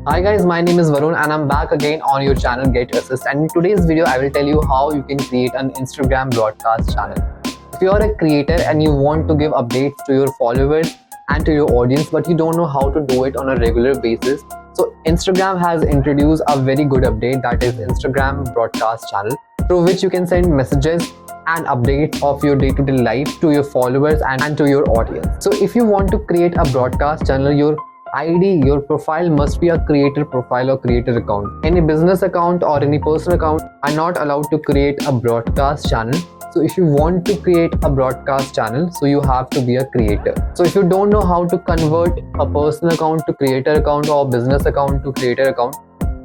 Hi guys, my name is Varun and I'm back again on your channel GetAssist, and in today's video I will tell you how you can create an Instagram broadcast channel. If you are a creator and you want to give updates to your followers and to your audience but you don't know how to do it on a regular basis, so Instagram has introduced a very good update, that is Instagram broadcast channel, through which you can send messages and updates of your day-to-day life to your followers and to your audience. So if you want to create a broadcast channel, your ID, your profile must be a creator profile or creator account. Any business account or any personal account are not allowed to create a broadcast channel. So if you want to create a broadcast channel, so you have to be a creator. So if you don't know how to convert a personal account to creator account or business account to creator account,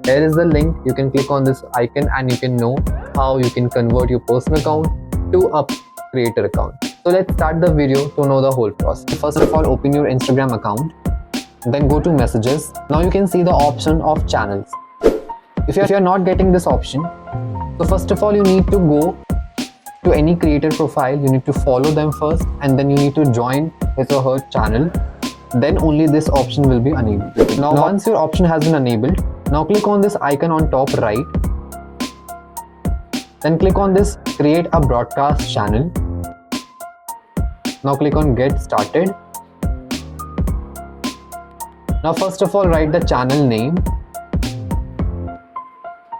here is the link. You can click on this icon and you can know how you can convert your personal account to a creator account. So let's start the video to know the whole process. First of all, open your Instagram account. Then go to messages. Now you can see the option of channels. If you are not getting this option, so first of all you need to go to any creator profile. You need to follow them first and then you need to join his or her channel. Then only this option will be enabled. Now once your option has been enabled, now click on this icon on top right. Then click on this create a broadcast channel. Now click on get started. Now first of all write the channel name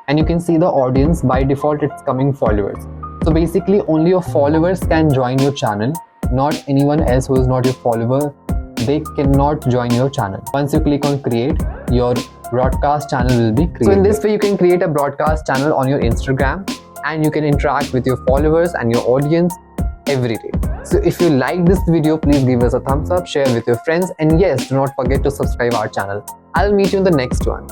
and you can see the audience. By default it's coming followers. So basically only your followers can join your channel, not anyone else who is not your follower. They cannot join your channel. Once you click on create, your broadcast channel will be created. So in this way you can create a broadcast channel on your Instagram and you can interact with your followers and your audience every day. So if you like this video, please give us a thumbs up, share with your friends, and yes, do not forget to subscribe our channel. I'll meet you in the next one.